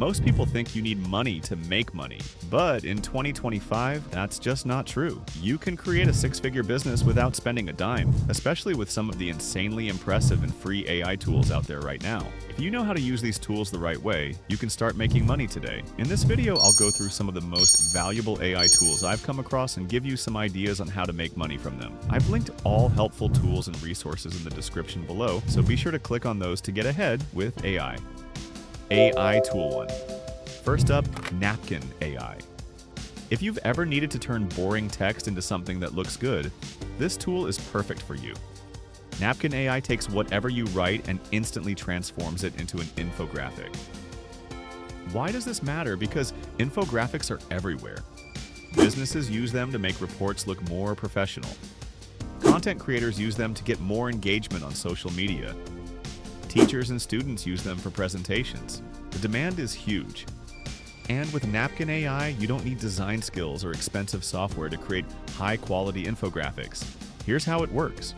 Most people think you need money to make money, but in 2025, that's just not true. You can create a six-figure business without spending a dime, especially with some of the insanely impressive and free AI tools out there right now. If you know how to use these tools the right way, you can start making money today. In this video, I'll go through some of the most valuable AI tools I've come across and give you some ideas on how to make money from them. I've linked all helpful tools and resources in the description below, so be sure to click on those to get ahead with AI. AI Tool 1. First up, Napkin AI. If you've ever needed to turn boring text into something that looks good, this tool is perfect for you. Napkin AI takes whatever you write and instantly transforms it into an infographic. Why does this matter? Because infographics are everywhere. Businesses use them to make reports look more professional. Content creators use them to get more engagement on social media. Teachers and students use them for presentations. The demand is huge. And with Napkin AI, you don't need design skills or expensive software to create high-quality infographics. Here's how it works.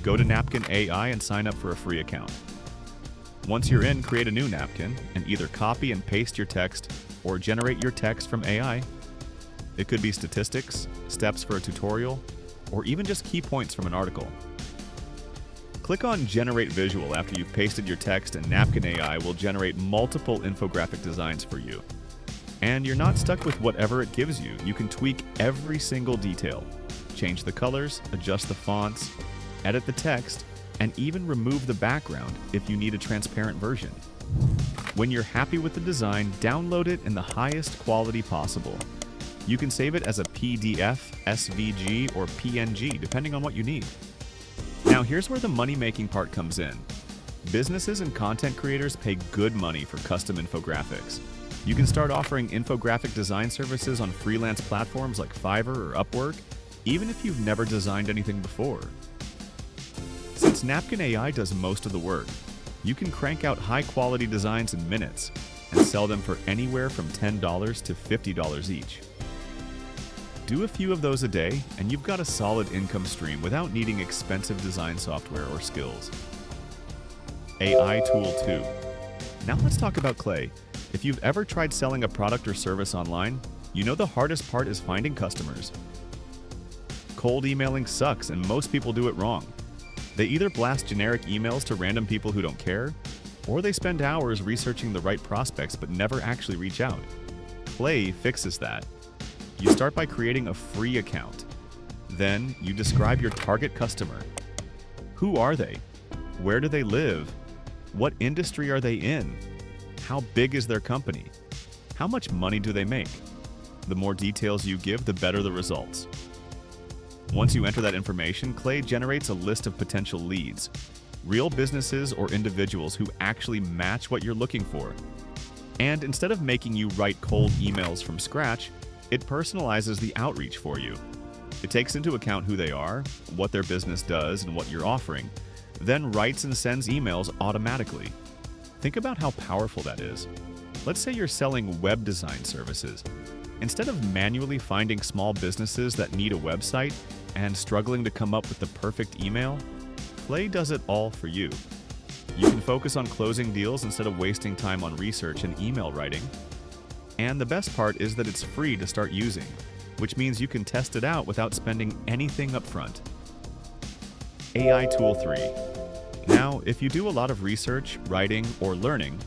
Go to Napkin AI and sign up for a free account. Once you're in, create a new napkin and either copy and paste your text or generate your text from AI. It could be statistics, steps for a tutorial, or even just key points from an article. Click on Generate Visual after you've pasted your text, and Napkin AI will generate multiple infographic designs for you. And you're not stuck with whatever it gives you. You can tweak every single detail, change the colors, adjust the fonts, edit the text, and even remove the background if you need a transparent version. When you're happy with the design, download it in the highest quality possible. You can save it as a PDF, SVG, or PNG, depending on what you need. Now here's where the money-making part comes in. Businesses and content creators pay good money for custom infographics. You can start offering infographic design services on freelance platforms like Fiverr or Upwork, even if you've never designed anything before. Since Napkin AI does most of the work, you can crank out high-quality designs in minutes and sell them for anywhere from $10 to $50 each. Do a few of those a day, and you've got a solid income stream without needing expensive design software or skills. AI Tool 2. Now let's talk about Clay. If you've ever tried selling a product or service online, you know the hardest part is finding customers. Cold emailing sucks, and most people do it wrong. They either blast generic emails to random people who don't care, or they spend hours researching the right prospects but never actually reach out. Clay fixes that. You start by creating a free account. Then you describe your target customer. Who are they? Where do they live? What industry are they in? How big is their company? How much money do they make? The more details you give, the better the results. Once you enter that information, Clay generates a list of potential leads, real businesses or individuals who actually match what you're looking for. And instead of making you write cold emails from scratch, it personalizes the outreach for you. It takes into account who they are, what their business does, and what you're offering, then writes and sends emails automatically. Think about how powerful that is. Let's say you're selling web design services. Instead of manually finding small businesses that need a website and struggling to come up with the perfect email, Clay does it all for you. You can focus on closing deals instead of wasting time on research and email writing. And the best part is that it's free to start using, which means you can test it out without spending anything upfront. AI Tool 3. Now, if you do a lot of research, writing, or learning,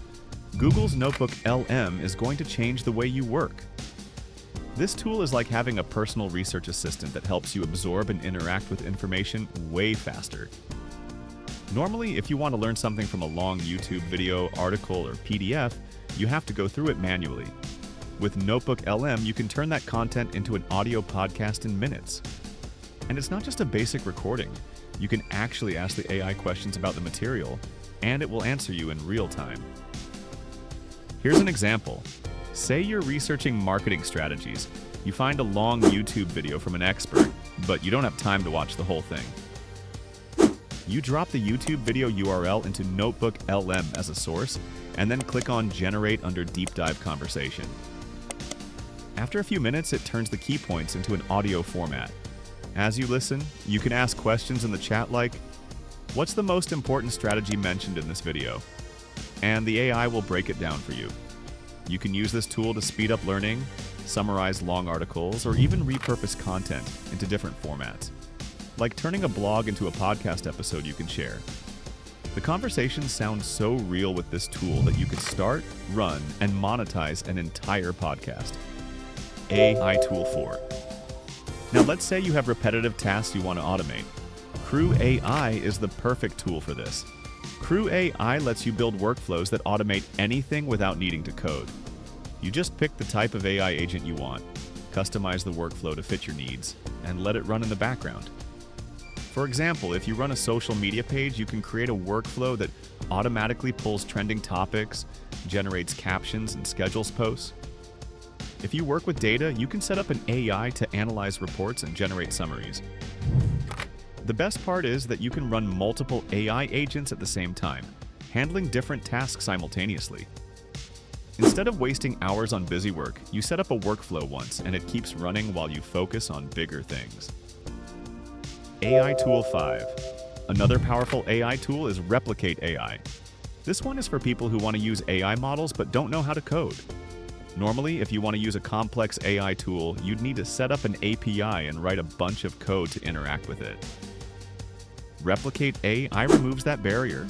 Google's Notebook LM is going to change the way you work. This tool is like having a personal research assistant that helps you absorb and interact with information way faster. Normally, if you want to learn something from a long YouTube video, article, or PDF, you have to go through it manually. With Notebook LM, you can turn that content into an audio podcast in minutes. And it's not just a basic recording. You can actually ask the AI questions about the material, and it will answer you in real time. Here's an example. Say you're researching marketing strategies. You find a long YouTube video from an expert, but you don't have time to watch the whole thing. You drop the YouTube video URL into Notebook LM as a source, and then click on Generate under Deep Dive Conversation. After a few minutes, it turns the key points into an audio format. As you listen, you can ask questions in the chat like, "What's the most important strategy mentioned in this video?" And the AI will break it down for you. You can use this tool to speed up learning, summarize long articles, or even repurpose content into different formats, like turning a blog into a podcast episode you can share. The conversations sound so real with this tool that you could start, run, and monetize an entire podcast. AI Tool 4. Now let's say you have repetitive tasks you want to automate. Crew AI is the perfect tool for this. Crew AI lets you build workflows that automate anything without needing to code. You just pick the type of AI agent you want, customize the workflow to fit your needs, and let it run in the background. For example, if you run a social media page, you can create a workflow that automatically pulls trending topics, generates captions, and schedules posts. If you work with data, you can set up an AI to analyze reports and generate summaries. The best part is that you can run multiple AI agents at the same time, handling different tasks simultaneously. Instead of wasting hours on busy work, you set up a workflow once and it keeps running while you focus on bigger things. AI Tool 5. Another powerful AI tool is Replicate AI. This one is for people who want to use AI models but don't know how to code. Normally, if you want to use a complex AI tool, you'd need to set up an API and write a bunch of code to interact with it. Replicate AI removes that barrier.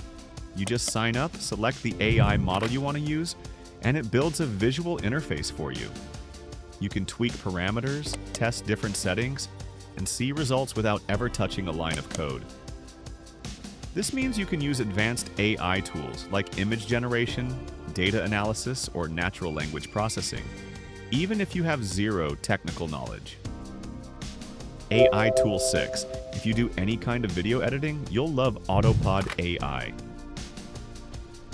You just sign up, select the AI model you want to use, and it builds a visual interface for you. You can tweak parameters, test different settings, and see results without ever touching a line of code. This means you can use advanced AI tools like image generation, data analysis, or natural language processing, even if you have zero technical knowledge. AI Tool 6. If you do any kind of video editing, you'll love Autopod AI.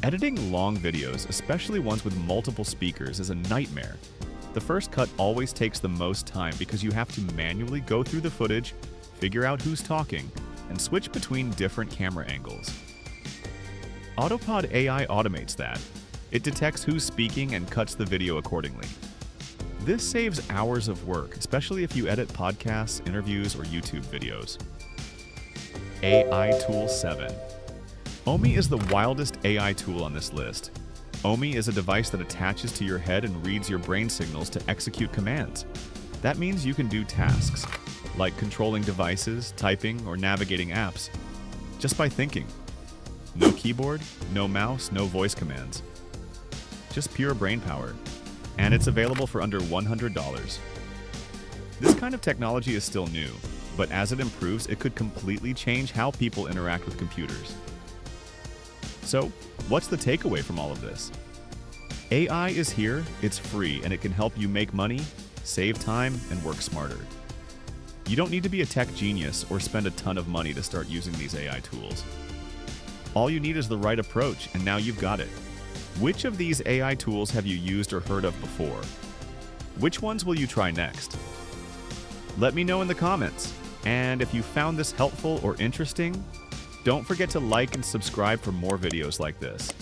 Editing long videos, especially ones with multiple speakers, is a nightmare. The first cut always takes the most time because you have to manually go through the footage, figure out who's talking, and switch between different camera angles. Autopod AI automates that. It detects who's speaking and cuts the video accordingly. This saves hours of work, especially if you edit podcasts, interviews, or YouTube videos. AI Tool 7. Omi is the wildest AI tool on this list. Omi is a device that attaches to your head and reads your brain signals to execute commands. That means you can do tasks, like controlling devices, typing, or navigating apps, just by thinking. No keyboard, no mouse, no voice commands. Just pure brain power. And it's available for under $100. This kind of technology is still new, but as it improves, it could completely change how people interact with computers. So, what's the takeaway from all of this? AI is here, it's free, and it can help you make money, save time, and work smarter. You don't need to be a tech genius or spend a ton of money to start using these AI tools. All you need is the right approach, and now you've got it. Which of these AI tools have you used or heard of before? Which ones will you try next? Let me know in the comments. And if you found this helpful or interesting, don't forget to like and subscribe for more videos like this.